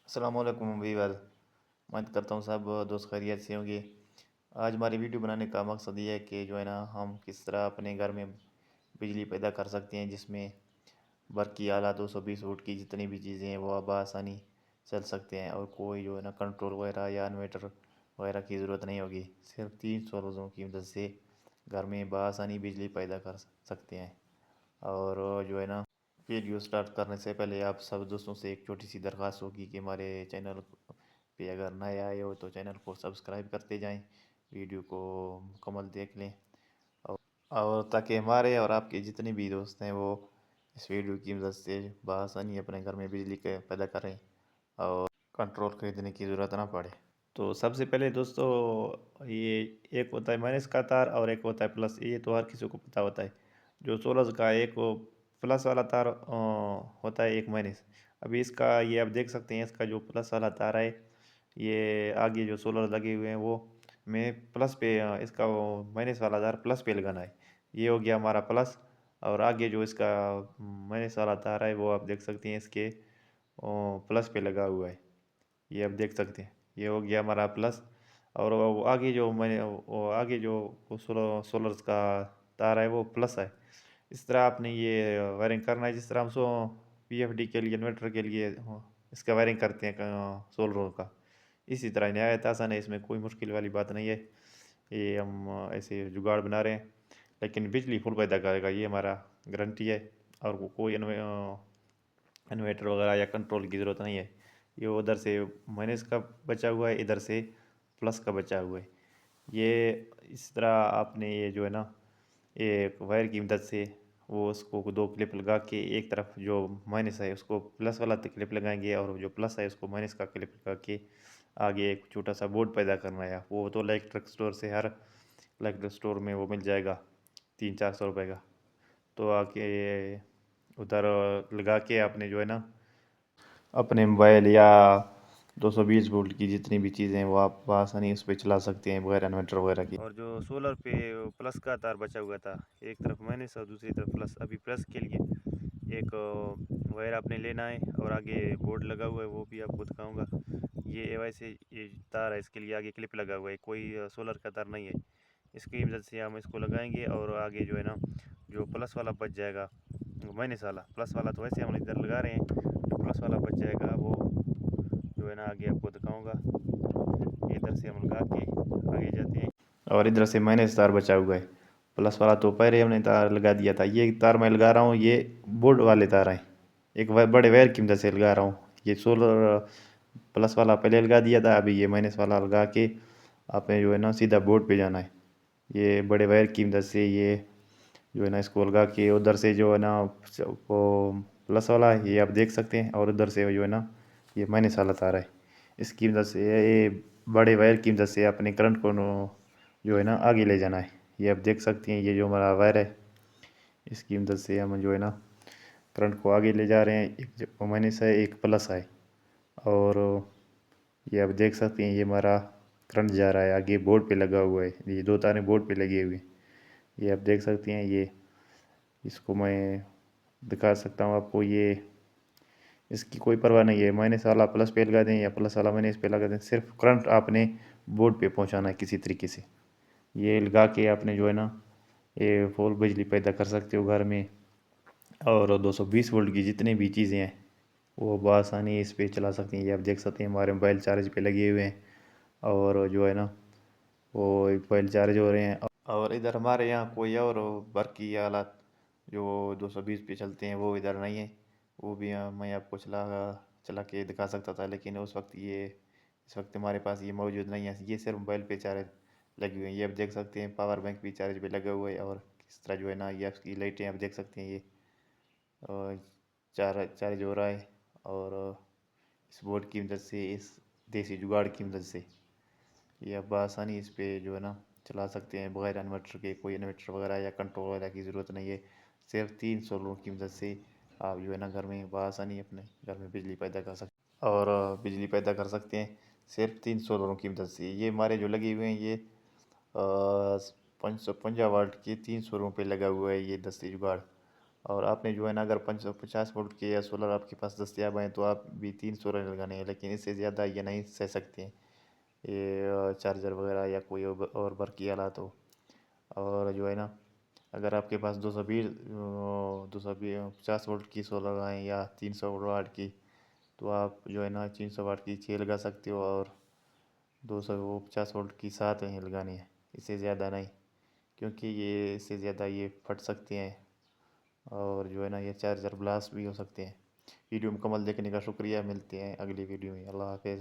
अस्सलामुअलैकुम वीवर। उम्मीद करता हूँ सब दोस्त खैरियत से होंगे। आज हमारी वीडियो बनाने का मकसद ये है कि जो है ना हम किस तरह अपने घर में बिजली पैदा कर सकते हैं, जिसमें बरकी आला 220 वोल्ट की जितनी भी चीज़ें हैं वो बआसानी चल सकते हैं और कोई जो है ना कंट्रोल वगैरह या इन्वर्टर वगैरह की ज़रूरत नहीं होगी। सिर्फ 3 सोलरों की मदद से घर में बआसानी बिजली पैदा कर सकते हैं। और जो है ना वीडियो स्टार्ट करने से पहले आप सब दोस्तों से एक छोटी सी दरख्वास्त होगी कि हमारे चैनल पे अगर नए आए हो तो चैनल को सब्सक्राइब करते जाएं, वीडियो को मुकम्मल देख लें और ताकि हमारे और आपके जितने भी दोस्त हैं वो इस वीडियो की मदद से बआसानी अपने घर में बिजली के पैदा करें और कंट्रोल खरीदने की ज़रूरत ना पड़े। तो सबसे पहले दोस्तों, ये एक होता है माइनस का तार और एक होता है प्लस। ये तो हर किसी को पता होता है। जो सोलर का एक वो प्लस वाला तार होता है, एक माइनस। अभी इसका ये आप देख सकते हैं, इसका जो प्लस वाला तार है ये आगे जो सोलर लगे हुए हैं वो में प्लस पे इसका वो माइनस वाला तार प्लस पे लगाना है। ये हो गया हमारा प्लस। और आगे जो इसका माइनस वाला तार है वो आप देख सकते हैं, इसके प्लस पे लगा हुआ है। ये आप देख सकते हैं, ये हो गया हमारा प्लस। और वो आगे जो मैंने वो आगे जो वो सोलर का तार है वो प्लस है। इस तरह आपने ये वायरिंग करना है, जिस तरह हम पीएफडी के लिए इन्वर्टर के लिए इसका वायरिंग करते हैं सोलरों का। इसी तरह नहायत आसान है, इसमें कोई मुश्किल वाली बात नहीं है। ये हम ऐसे जुगाड़ बना रहे हैं, लेकिन बिजली फुल पैदा करेगा, ये हमारा गारंटी है। और कोई इन्वर्टर वगैरह या कंट्रोल की ज़रूरत नहीं है। ये उधर से माइनस का बचा हुआ है, इधर से प्लस का बचा हुआ है। ये इस तरह आपने ये जो है ना एक वायर की मदद से वो उसको दो क्लिप लगा के एक तरफ जो माइनस है उसको प्लस वाला क्लिप लगाएंगे और जो प्लस है उसको माइनस का क्लिप लगा के आगे एक छोटा सा बोर्ड पैदा करना है। वो तो इलेक्ट्रिक स्टोर से हर इलेक्ट्रिक स्टोर में वो मिल जाएगा 300-400 रुपये का। तो आके उधर लगा के आपने जो है ना अपने मोबाइल या 220 वोल्ट की जितनी भी चीज़ें हैं वो आप आसानी उस पर चला सकते हैं बगैर इन्वर्टर वगैरह की। और जो सोलर पे प्लस का तार बचा हुआ था, एक तरफ माइनस और दूसरी तरफ प्लस। अभी प्लस के लिए एक वायर आपने लेना है और आगे बोर्ड लगा हुआ है, वो भी आपको दिखाऊंगा। ये वैसे ये तार है, इसके लिए आगे क्लिप लगा हुआ है, कोई सोलर का तार नहीं है। इसकी मदद से हम इसको लगाएंगे और आगे जो है ना जो प्लस वाला बच जाएगा, माइनस वाला प्लस वाला तो वैसे हम इधर लगा रहे हैं, जो प्लस वाला बच जाएगा वो जो है ना आगे आपको दिखाऊंगा। इधर से हम लगा के आगे जाते हैं और इधर से माइनस तार बचा हुआ है। प्लस वाला तो पहले हमने तार लगा दिया था, ये तार मैं लगा रहा हूँ, ये बोर्ड वाले तार हैं। एक बड़े वायर की मदद से लगा रहा हूँ। ये सोलर प्लस वाला पहले लगा दिया था, अभी ये माइनस वाला लगा के आपने जो है ना सीधा बोर्ड पे जाना है। ये बड़े वायर की मदद से ये जो है ना इसको लगा के उधर से जो है ना वो प्लस वाला है ये आप देख सकते हैं, और उधर से जो है ना ये माइनस वाला तार है। इसकी मदद से ये बड़े वायर की मदद से अपने करंट को जो है ना आगे ले जाना है। ये आप देख सकते हैं, ये जो हमारा वायर है इसकी मदद से हम जो है ना करंट को आगे ले जा रहे हैं। एक माइनस है एक प्लस है, और ये आप देख सकते हैं ये हमारा करंट जा रहा है, आगे बोर्ड पे लगा हुआ है। ये दो तारें बोर्ड पे लगी हुई हैं, ये आप देख सकते हैं। ये इसको मैं दिखा सकता हूँ आपको। ये इसकी कोई परवाह नहीं है, माइनस वाला प्लस पे लगा दें या प्लस वाला माइनस पे लगा दें, सिर्फ करंट आपने बोर्ड पे पहुंचाना है किसी तरीके से। ये लगा के आपने जो है ना ये फुल बिजली पैदा कर सकते हो घर में। और 220 वोल्ट की जितनी भी चीज़ें हैं वो बआसानी इस पे चला सकती हैं। ये आप देख सकते हैं हमारे मोबाइल चार्ज पे लगे हुए हैं, और जो है ना वो मोबाइल चार्ज हो रहे हैं। और इधर हमारे यहाँ कोई और बरकी आलात जो 220 पे चलते हैं वो इधर नहीं है। वो भी मैं आपको चला चला के दिखा सकता था, लेकिन उस वक्त ये इस वक्त हमारे पास ये मौजूद नहीं है। ये सिर्फ मोबाइल पे चार्ज लगी हुई है। ये आप देख सकते हैं पावर बैंक भी चार्ज पे लगा हुआ है, और किस तरह जो है ना ये आपकी लाइटें आप देख सकते हैं, ये चार्ज हो रहा है। और इस बोर्ड की मदद से, इस देसी जुगाड़ की मदद से ये आप आसानी इस पे जो है ना चला सकते हैं बगैर इन्वर्टर के। कोई इन्वर्टर वगैरह या कंट्रोल वगैरह की ज़रूरत नहीं है। सिर्फ 3 सोलरों की मदद से आप जो है ना घर में बआसानी अपने घर में बिजली पैदा कर सकते हैं, और बिजली पैदा कर सकते हैं सिर्फ 3 सोलरों की मदद से। ये हमारे जो लगे हुए हैं ये 550 वाट के 3 सोलरों पे लगा हुआ है ये दस्ती जुगाड़। और आपने जो है ना अगर 550 वोल्ट के या सोलर आपके पास दस्तियाब हैं तो आप भी 3 सोलर लगाने हैं, लेकिन इससे ज़्यादा ये नहीं सह सकते हैं ये चार्जर वगैरह या कोई और बरकी आला। तो और जो है ना अगर आपके पास 250 वोल्ट की सोलर आए या 300 वाट की, तो आप जो है ना 300 वाट की 6 लगा सकते हो और 250 वोल्ट की 7 ही लगानी है, इससे ज़्यादा नहीं, क्योंकि ये इससे ज़्यादा ये फट सकते हैं और जो है ना ये चार्जर ब्लास्ट भी हो सकते हैं। वीडियो मुकम्मल देखने का शुक्रिया, मिलते हैं अगली वीडियो में। अल्लाह हाफिज़।